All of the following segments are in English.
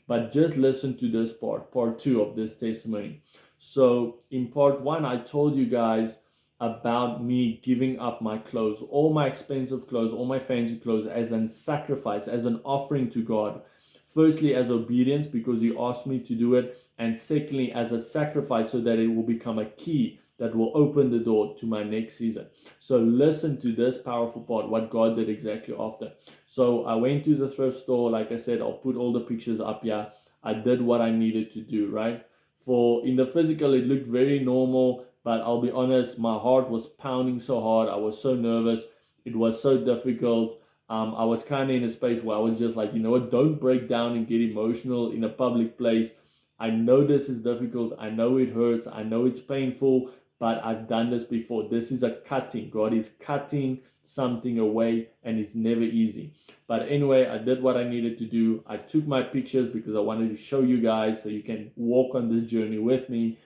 But just listen to this part two of this testimony. So in part one, I told you guys about me giving up my clothes, all my expensive clothes, all my fancy clothes, as a sacrifice, as an offering to God. Firstly, as obedience, because He asked me to do it, and secondly, as a sacrifice, so that it will become a key that will open the door to my next season. So listen to this powerful part, what God did exactly after. So I went to the thrift store. Like I said, I'll put all the pictures up here. I did what I needed to do, right? For in the physical, it looked very normal, but I'll be honest, my heart was pounding so hard. I was so nervous. It was so difficult. I was kind of in a space where I was just like, you know what, don't break down and get emotional in a public place. I know this is difficult. I know it hurts. I know it's painful, but I've done this before. This is a cutting. God is cutting something away, and it's never easy. But anyway, I did what I needed to do. I took my pictures because I wanted to show you guys so you can walk on this journey with me.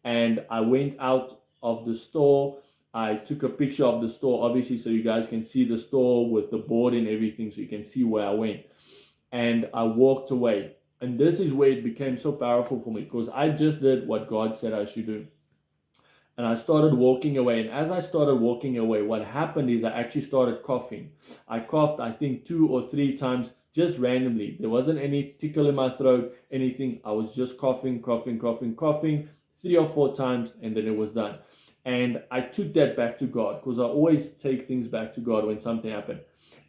And I went out of the store. I took a picture of the store, obviously, so you guys can see the store with the board and everything, so you can see where I went. And I walked away. And this is where it became so powerful for me, because I just did what God said I should do. And I started walking away. And as I started walking away, what happened is I actually started coughing. I coughed, I think, 2 or 3 times just randomly. There wasn't any tickle in my throat, anything. I was just coughing, coughing, coughing, coughing 3 or 4 times, and then it was done. And I took that back to God, because I always take things back to God when something happened.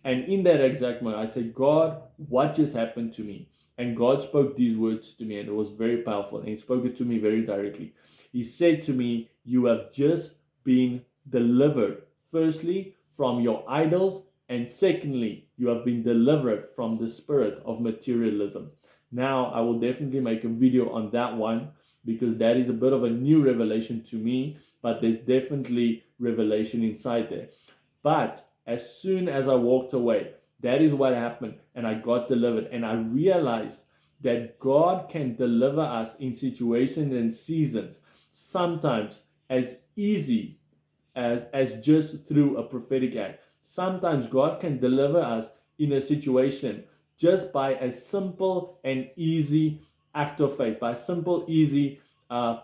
And in that exact moment, I said, God, what just happened to me? And God spoke these words to me, and it was very powerful. And He spoke it to me very directly. He said to me, you have just been delivered, firstly, from your idols, and secondly, you have been delivered from the spirit of materialism. Now, I will definitely make a video on that one, because that is a bit of a new revelation to me, but there's definitely revelation inside there. But as soon as I walked away, that is what happened, and I got delivered. And I realized that God can deliver us in situations and seasons, sometimes as easy as just through a prophetic act. Sometimes God can deliver us in a situation just by a simple and easy act of faith, by a simple, easy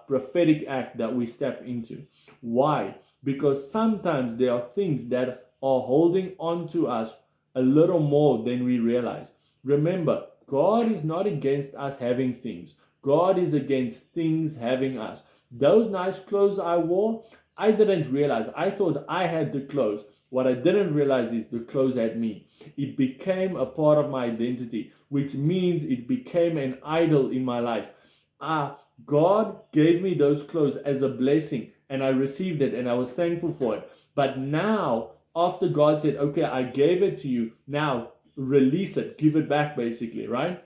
prophetic act that we step into. Why? Because sometimes there are things that are holding on to us a little more than we realize. Remember, God is not against us having things. God is against things having us. Those nice clothes I wore, I didn't realize. I thought I had the clothes. What I didn't realize is the clothes had me. It became a part of my identity, which means it became an idol in my life. God gave me those clothes as a blessing, and I received it, and I was thankful for it. But now, after God said, okay, I gave it to you, now release it, give it back, basically, right?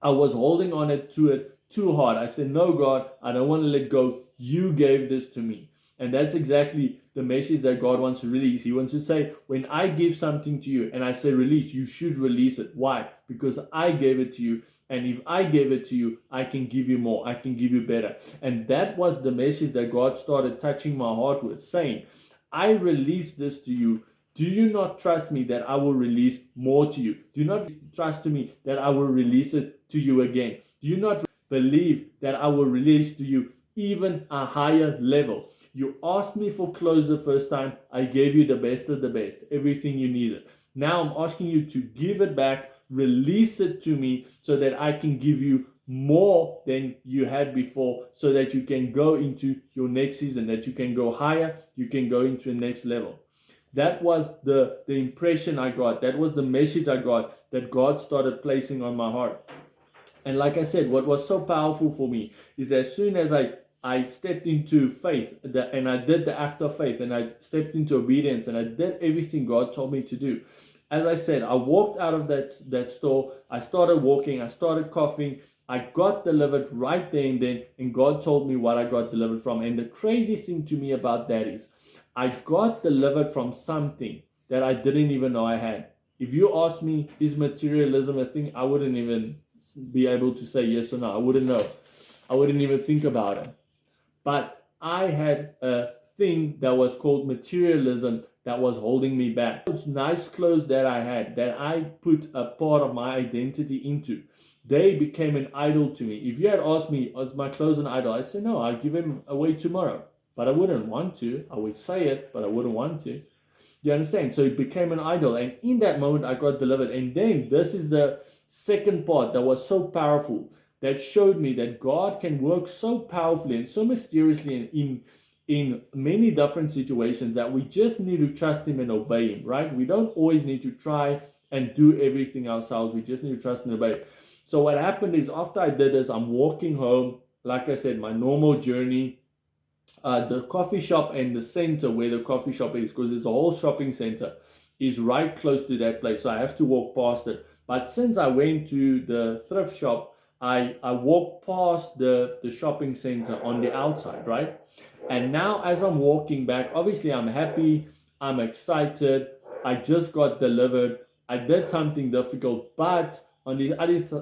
I was holding on it too hard. I said, no, God, I don't want to let go. You gave this to me. And that's exactly the message that God wants to release. He wants to say, when I give something to you and I say release, you should release it. Why? Because I gave it to you. And if I gave it to you, I can give you more. I can give you better. And that was the message that God started touching my heart with, saying, I release this to you. Do you not trust me that I will release more to you? Do you not trust me that I will release it to you again? Do you not believe that I will release to you even a higher level? You asked me for clothes the first time. I gave you the best of the best, everything you needed. Now I'm asking you to give it back, release it to me so that I can give you more than you had before, so that you can go into your next season, that you can go higher, you can go into the next level. That was the impression I got. That was the message I got that God started placing on my heart. And like I said, what was so powerful for me is as soon as I stepped into faith, and I did the act of faith, and I stepped into obedience, and I did everything God told me to do. As I said, I walked out of that store. I started walking. I started coughing. I got delivered right there and then, and God told me what I got delivered from. And the crazy thing to me about that is, I got delivered from something that I didn't even know I had. If you ask me, is materialism a thing? I wouldn't even be able to say yes or no. I wouldn't know. I wouldn't even think about it. But I had a thing that was called materialism that was holding me back. Those nice clothes that I had, that I put a part of my identity into, they became an idol to me. If you had asked me, is my clothes an idol? I say, no, I'll give them away tomorrow. But I wouldn't want to. I would say it, but I wouldn't want to. You understand? So it became an idol. And in that moment, I got delivered. And then this is the second part that was so powerful, that showed me that God can work so powerfully and so mysteriously in many different situations, that we just need to trust Him and obey Him, right? We don't always need to try and do everything ourselves. We just need to trust and obey. So what happened is, after I did this, I'm walking home. Like I said, my normal journey, the coffee shop and the center where the coffee shop is, because it's a whole shopping center, is right close to that place. So I have to walk past it. But since I went to the thrift shop, I walked past the shopping center on the outside, right? And now as I'm walking back, obviously I'm happy, I'm excited, I just got delivered, I did something difficult, but on the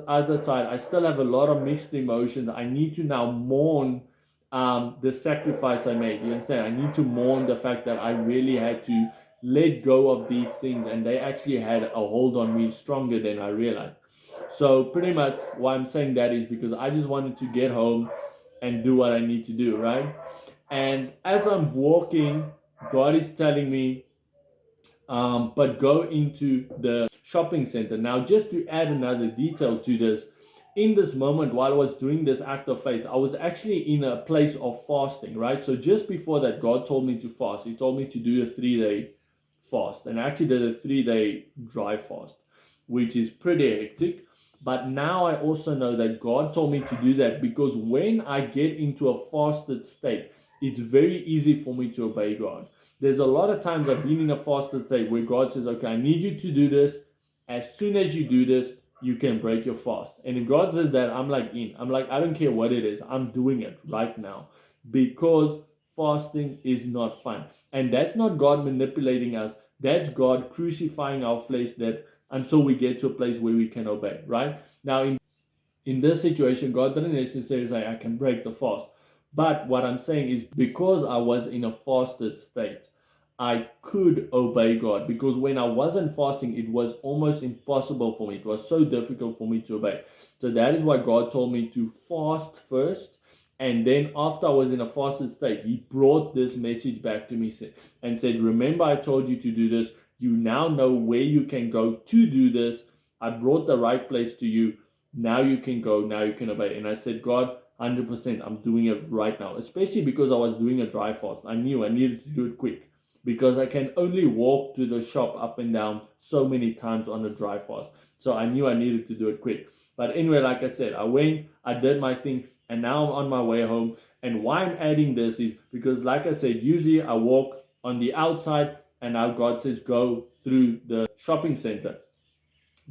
other side, I still have a lot of mixed emotions. I need to now mourn the sacrifice I made. You understand? I need to mourn the fact that I really had to let go of these things, and they actually had a hold on me stronger than I realized. So pretty much why I'm saying that is because I just wanted to get home and do what I need to do, right? And as I'm walking, God is telling me, but go into the shopping center. Now, just to add another detail to this, in this moment while I was doing this act of faith, I was actually in a place of fasting, right? So just before that, God told me to fast. He told me to do a 3-day fast, and I actually did a 3-day dry fast, which is pretty hectic. But now I also know that God told me to do that because when I get into a fasted state, it's very easy for me to obey God. There's a lot of times I've been in a fasted state where God says, okay, I need you to do this. As soon as you do this, you can break your fast. And if God says that, I'm like I'm like, I don't care what it is. I'm doing it right now because fasting is not fun. And that's not God manipulating us. That's God crucifying our flesh, that until we get to a place where we can obey, right? Now, in this situation, God didn't necessarily say I can break the fast. But what I'm saying is, because I was in a fasted state, I could obey God, because when I wasn't fasting, it was almost impossible for me. It was so difficult for me to obey. So that is why God told me to fast first. And then after I was in a fasted state, He brought this message back to me and said, remember, I told you to do this. You now know where you can go to do this. I brought the right place to you. Now you can go. Now you can obey. And I said, God, 100%, I'm doing it right now. Especially because I was doing a dry fast. I knew I needed to do it quick, because I can only walk to the shop up and down so many times on a dry fast. So I knew I needed to do it quick. But anyway, like I said, I went, I did my thing, and now I'm on my way home. And why I'm adding this is because, like I said, usually I walk on the outside, and now God says go through the shopping center.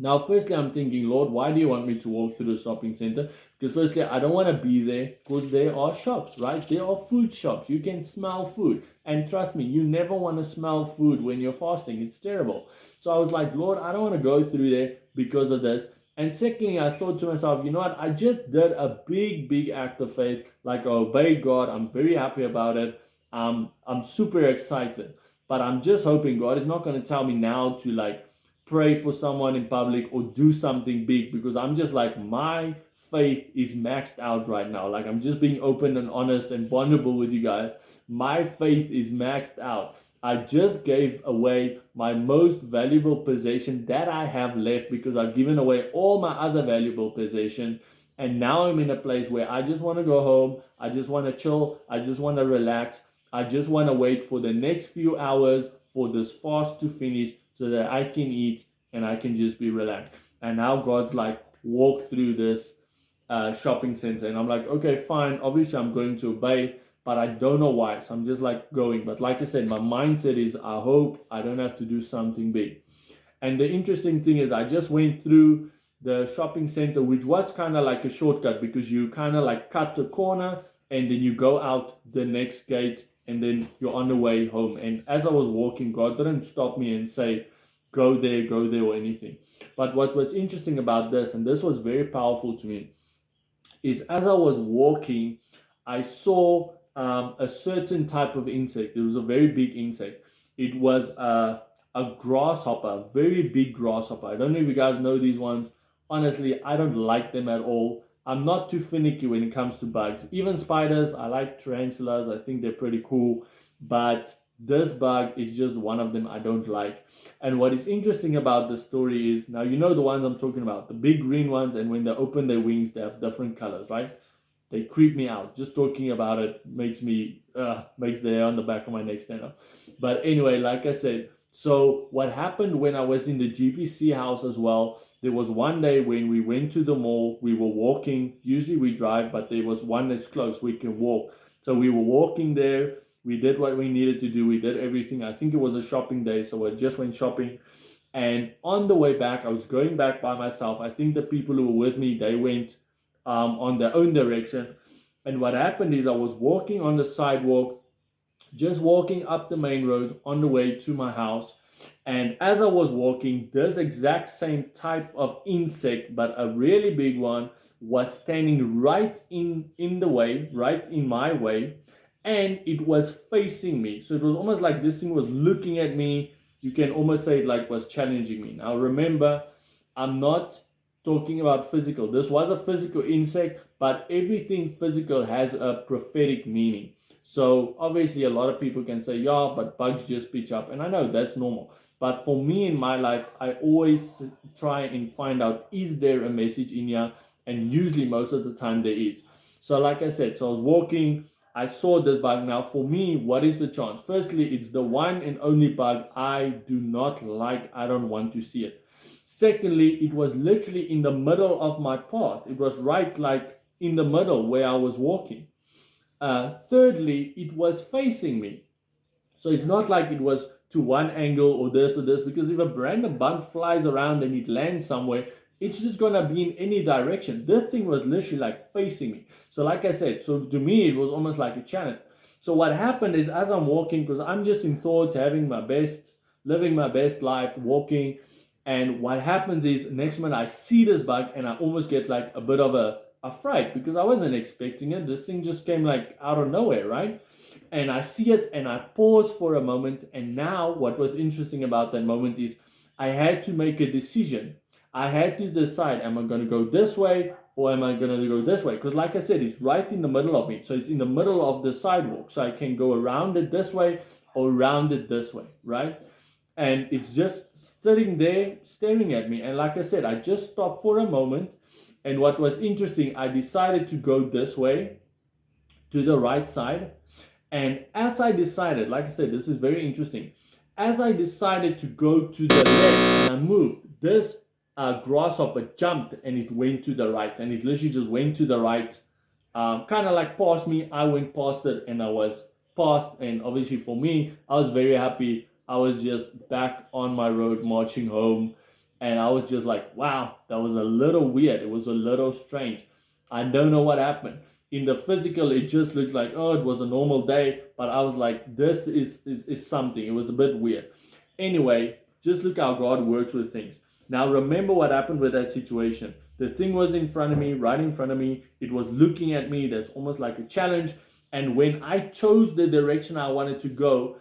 Now, firstly, I'm thinking, Lord, why do you want me to walk through the shopping center? Because firstly, I don't want to be there because there are shops, right? There are food shops. You can smell food. And trust me, you never want to smell food when you're fasting. It's terrible. So I was like, Lord, I don't want to go through there because of this. And secondly, I thought to myself, you know what? I just did a big act of faith. Like, I obeyed God. I'm very happy about it. I'm super excited. But I'm just hoping God is not going to tell me now to like pray for someone in public or do something big, because I'm just like, my faith is maxed out right now. Like, I'm just being open and honest and vulnerable with you guys. My faith is maxed out. I just gave away my most valuable possession that I have left, because I've given away all my other valuable possession. And now I'm in a place where I just want to go home. I just want to chill. I just want to relax. I just want to wait for the next few hours for this fast to finish so that I can eat and I can just be relaxed. And now God's like, walk through this shopping center. And I'm like, okay, fine. Obviously, I'm going to obey, but I don't know why. So I'm just like going. But like I said, my mindset is, I hope I don't have to do something big. And the interesting thing is, I just went through the shopping center, which was kind of like a shortcut, because you kind of like cut the corner and then you go out the next gate and then you're on the way home. And as I was walking, God didn't stop me and say, go there, or anything. But what was interesting about this, and this was very powerful to me, is as I was walking, I saw a certain type of insect. It was a very big insect. It was a grasshopper, a very big grasshopper. I don't know if you guys know these ones. Honestly, I don't like them at all. I'm not too finicky when it comes to bugs. Even spiders, I like tarantulas. I think they're pretty cool. But this bug is just one of them I don't like. And what is interesting about the story is, now you know the ones I'm talking about, the big green ones, and when they open their wings, they have different colors, right? They creep me out. Just talking about it makes the hair on the back of my neck stand up. But anyway, like I said, so what happened when I was in the GPC house as well? There was one day when we went to the mall. We were walking. Usually we drive, but there was one that's close. We can walk. So we were walking there. We did what we needed to do. We did everything. I think it was a shopping day, so we just went shopping. And on the way back, I was going back by myself. I think the people who were with me, they went on their own direction. And what happened is I was walking on the sidewalk, just walking up the main road on the way to my house. And as I was walking, this exact same type of insect, but a really big one, was standing right in the way, right in my way, and it was facing me. So it was almost like this thing was looking at me. You can almost say it like was challenging me. Now remember, I'm not talking about physical. This was a physical insect, but everything physical has a prophetic meaning. So obviously a lot of people can say, yeah, but bugs just pitch up. And I know that's normal. But for me in my life, I always try and find out, is there a message in here? And usually most of the time there is. So like I said, so I was walking, I saw this bug. Now for me, what is the chance? Firstly, it's the one and only bug I do not like. I don't want to see it. Secondly, it was literally in the middle of my path. It was right like in the middle where I was walking. Thirdly, it was facing me. So it's not like it was to one angle or this, because if a random bug flies around and it lands somewhere, it's just gonna be in any direction. This thing was literally like facing me. So like I said, so to me it was almost like a challenge. So what happened is, as I'm walking, because I'm just in thought, living my best life, walking, and what happens is, next minute I see this bug and I almost get like a bit of a fright, because I wasn't expecting it. This thing just came like out of nowhere, right? And I see it and I pause for a moment. And now, what was interesting about that moment is I had to make a decision. I had to decide, am I going to go this way or am I going to go this way? Because, like I said, it's right in the middle of me. So it's in the middle of the sidewalk. So I can go around it this way or around it this way, right? And it's just sitting there staring at me. And like I said, I just stopped for a moment. And what was interesting, I decided to go this way, to the right side. And as I decided, like I said, this is very interesting. As I decided to go to the left and I moved, this grasshopper jumped and it went to the right. And it literally just went to the right, kind of like past me. I went past it and I was past. And obviously for me, I was very happy. I was just back on my road marching home. And I was just like, wow, that was a little weird. It was a little strange. I don't know what happened. In the physical, it just looks like, oh, it was a normal day. But I was like, this is something. It was a bit weird. Anyway, just look how God works with things. Now, remember what happened with that situation. The thing was in front of me, right in front of me. It was looking at me. That's almost like a challenge. And when I chose the direction I wanted to go,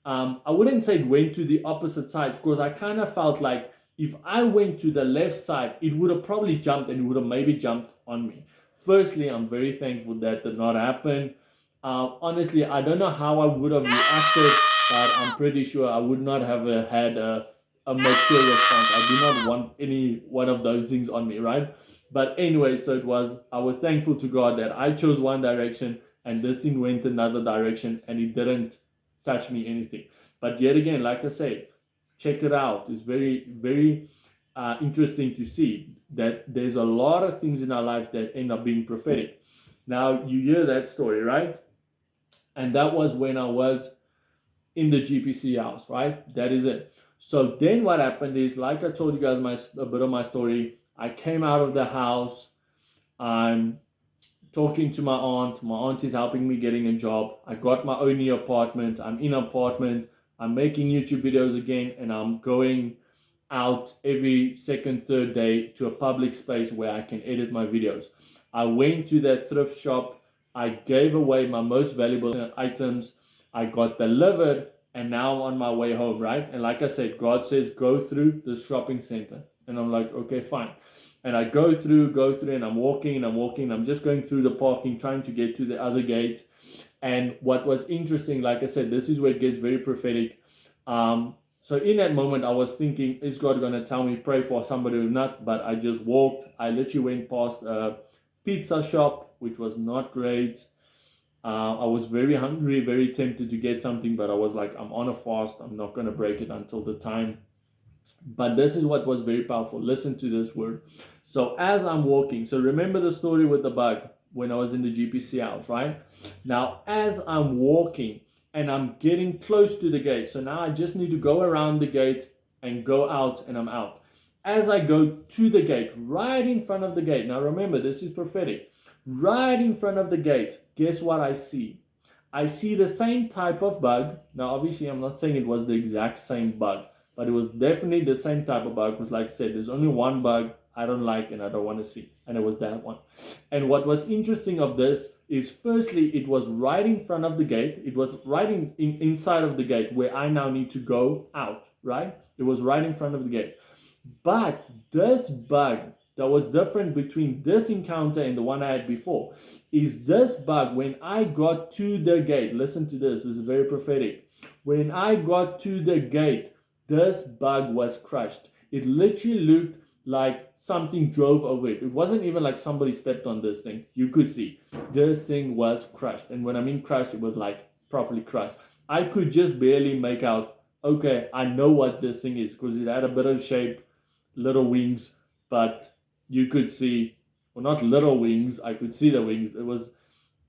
I wouldn't say it went to the opposite side, because I kind of felt like if I went to the left side, it would have probably jumped and it would have maybe jumped on me. Firstly, I'm very thankful that did not happen. Honestly, I don't know how I would have reacted, but I'm pretty sure I would not have had a mature response. I do not want any one of those things on me, right? But anyway, so I was thankful to God that I chose one direction and this thing went another direction and it didn't touch me anything. But yet again, like I said, check it out. It's very, very interesting to see that there's a lot of things in our life that end up being prophetic. Now, you hear that story, right? And that was when I was in the GPC house, right? That is it. So then what happened is, like I told you guys a bit of my story, I came out of the house. I'm talking to my aunt. My aunt is helping me getting a job. I got my own new apartment. I'm in an apartment. I'm making YouTube videos again, and I'm going out every second, third day to a public space where I can edit my videos. I went to that thrift shop. I gave away my most valuable items. I got delivered, and now I'm on my way home, right? And like I said, God says, go through the shopping center. And I'm like, okay, fine. And I go through, and I'm walking, I'm just going through the parking, trying to get to the other gate. And what was interesting, like I said, this is where it gets very prophetic. So in that moment, I was thinking, is God going to tell me pray for somebody or not? But I just walked. I literally went past a pizza shop, which was not great. I was very hungry, very tempted to get something, but I was like, I'm on a fast. I'm not going to break it until the time. But this is what was very powerful. Listen to this word. So as I'm walking, so remember the story with the bug when I was in the GPC house, right? Now, as I'm walking and I'm getting close to the gate, so now I just need to go around the gate and go out, and I'm out. As I go to the gate, right in front of the gate, now remember, this is prophetic. Right in front of the gate, guess what I see? I see the same type of bug. Now, obviously, I'm not saying it was the exact same bug, but it was definitely the same type of bug. Because like I said, there's only one bug I don't like and I don't want to see, and it was that one. And what was interesting of this is, firstly, it was right in front of the gate. It was right inside of the gate where I now need to go out, right? It was right in front of the gate. But this bug that was different between this encounter and the one I had before is this bug, when I got to the gate, listen to this is very prophetic. When I got to the gate, this bug was crushed. It literally looked like something drove over it. It wasn't even like somebody stepped on this thing. You could see this thing was crushed. And when I mean crushed, it was like properly crushed. I could just barely make out, okay, I know what this thing is, because it had a bit of shape, little wings, but you could see, well, not little wings, I could see the wings. It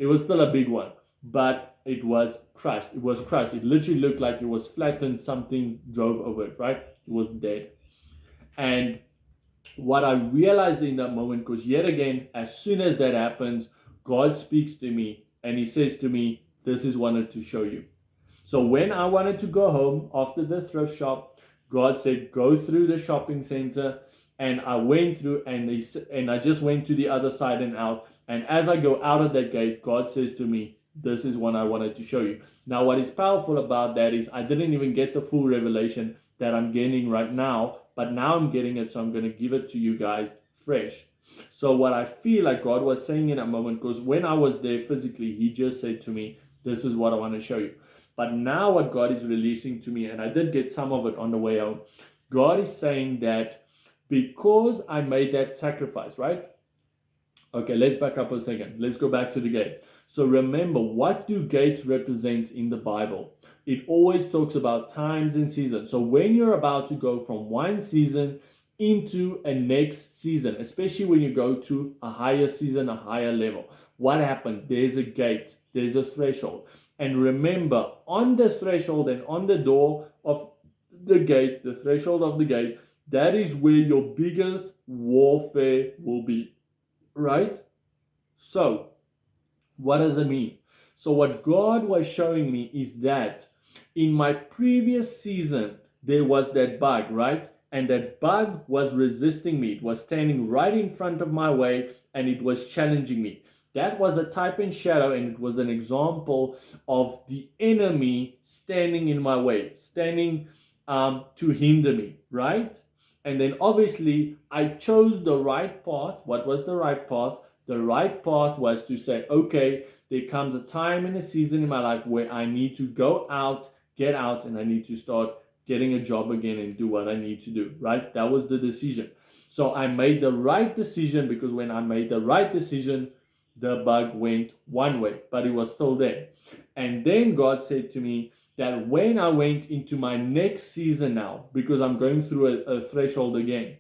was still a big one, but it was crushed. It was crushed. It literally looked like it was flattened, something drove over it, right? It was dead. And what I realized in that moment, because yet again, as soon as that happens, God speaks to me and he says to me, this is wanted to show you. So when I wanted to go home after the thrift shop, God said, go through the shopping center. And I went through, and I just went to the other side and out. And as I go out of that gate, God says to me, this is what I wanted to show you. Now, what is powerful about that is I didn't even get the full revelation that I'm getting right now, but now I'm getting it, so I'm going to give it to you guys fresh. So what I feel like God was saying in that moment, because when I was there physically, he just said to me, this is what I want to show you. But now what God is releasing to me, and I did get some of it on the way out, God is saying that because I made that sacrifice, right? Okay, let's back up a second. Let's go back to the gate. So remember, what do gates represent in the Bible? It always talks about times and seasons. So when you're about to go from one season into a next season, especially when you go to a higher season, a higher level, what happened? There's a gate, there's a threshold. And remember, on the threshold and on the door of the gate, the threshold of the gate, that is where your biggest warfare will be, right? So, what does it mean? So, what God was showing me is that in my previous season, there was that bug, right? And that bug was resisting me. It was standing right in front of my way and it was challenging me. That was a type and shadow, and it was an example of the enemy standing in my way, standing to hinder me, right? And then obviously I chose the right path. What was the right path? The right path was to say, okay, there comes a time and a season in my life where I need to go out, get out, and I need to start getting a job again and do what I need to do, right? That was the decision. So I made the right decision, because when I made the right decision, the bug went one way, but it was still there. And then God said to me that when I went into my next season now, because I'm going through a threshold again,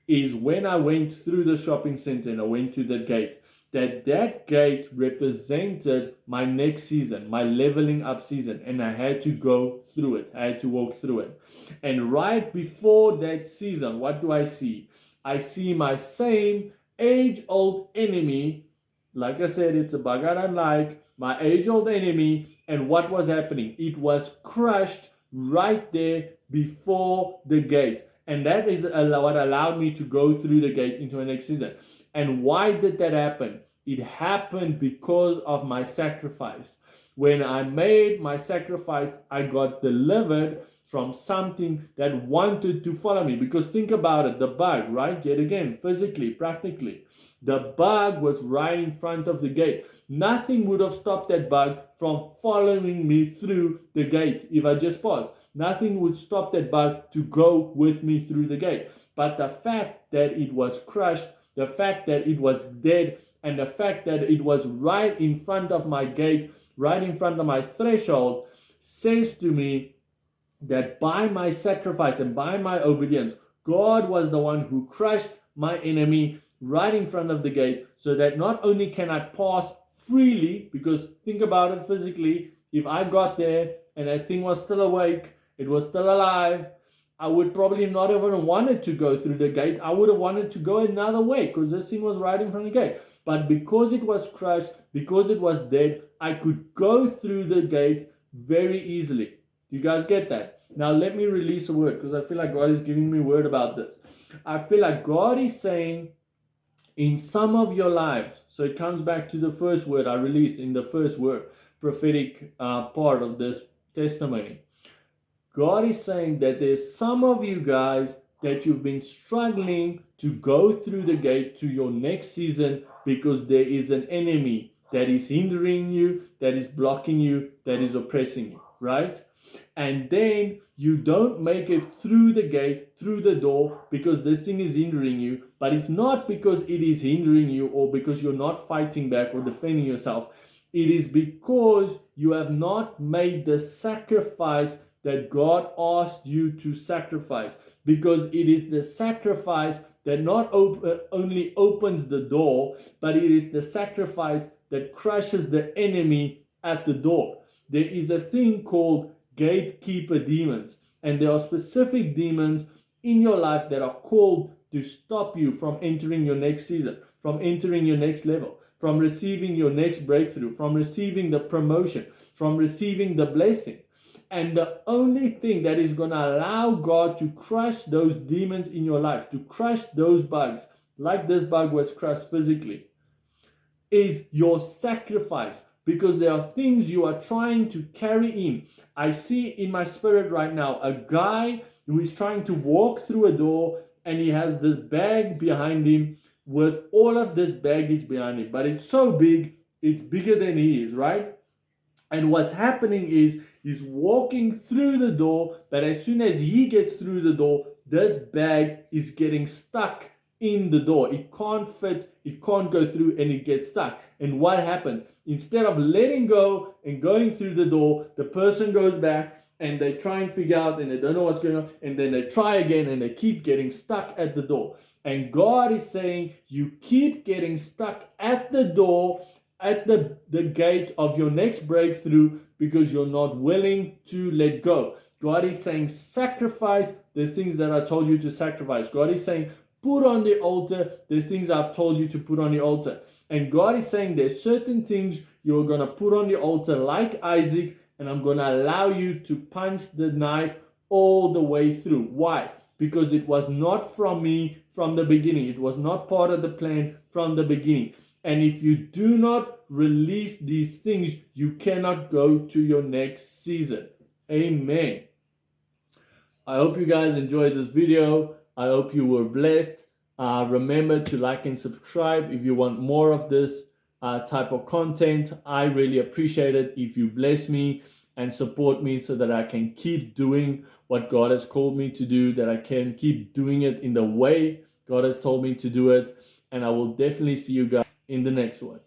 is when I went through the shopping center and I went to the gate, that gate represented my next season, my leveling up season, and I had to go through it. I had to walk through it. And right before that season, what do I see? I see my same age-old enemy. Like I said, it's a bug I don't like. My age-old enemy. And what was happening? It was crushed right there before the gate. And that is what allowed me to go through the gate into the next season. And why did that happen? It happened because of my sacrifice. When I made my sacrifice, I got delivered from something that wanted to follow me. Because think about it, the bug, right? Yet again, physically, practically, the bug was right in front of the gate. Nothing would have stopped that bug from following me through the gate if I just paused. Nothing would stop that bug to go with me through the gate. But the fact that it was crushed, the fact that it was dead, and the fact that it was right in front of my gate, right in front of my threshold, says to me that by my sacrifice and by my obedience, God was the one who crushed my enemy right in front of the gate, so that not only can I pass freely, because think about it physically, if I got there and that thing was still awake, it was still alive, I would probably not even wanted to go through the gate. I would have wanted to go another way because this thing was right in front of the gate. But because it was crushed, because it was dead, I could go through the gate very easily. You guys get that? Now let me release a word, because I feel like God is giving me a word about this. I feel like God is saying in some of your lives, so it comes back to the first word I released in the first word, prophetic part of this testimony. God is saying that there's some of you guys that you've been struggling to go through the gate to your next season because there is an enemy that is hindering you, that is blocking you, that is oppressing you, right? And then you don't make it through the gate, through the door, because this thing is hindering you. But it's not because it is hindering you or because you're not fighting back or defending yourself. It is because you have not made the sacrifice that God asked you to sacrifice, because it is the sacrifice that not only opens the door, but it is the sacrifice that crushes the enemy at the door. There is a thing called gatekeeper demons, and there are specific demons in your life that are called to stop you from entering your next season, from entering your next level, from receiving your next breakthrough, from receiving the promotion, from receiving the blessing. And the only thing that is going to allow God to crush those demons in your life, to crush those bugs, like this bug was crushed physically, is your sacrifice. Because there are things you are trying to carry in. I see in my spirit right now a guy who is trying to walk through a door, and he has this bag behind him with all of this baggage behind him. But it's so big, it's bigger than he is, right? And what's happening is he's walking through the door, but as soon as he gets through the door, this bag is getting stuck in the door. It can't fit, it can't go through, and it gets stuck. And what happens? Instead of letting go and going through the door, the person goes back and they try and figure out, and they don't know what's going on, and then they try again and they keep getting stuck at the door. And God is saying, you keep getting stuck at the door, at the gate of your next breakthrough, because you're not willing to let go. God is saying, sacrifice the things that I told you to sacrifice. God is saying, put on the altar the things I've told you to put on the altar. And God is saying there's certain things you're going to put on the altar, like Isaac, and I'm going to allow you to punch the knife all the way through. Why? Because it was not from me from the beginning. It was not part of the plan from the beginning. And if you do not release these things, you cannot go to your next season. Amen. I hope you guys enjoyed this video. I hope you were blessed. Remember to like and subscribe if you want more of this type of content. I really appreciate it if you bless me and support me so that I can keep doing what God has called me to do, that I can keep doing it in the way God has told me to do it. And I will definitely see you guys in the next one.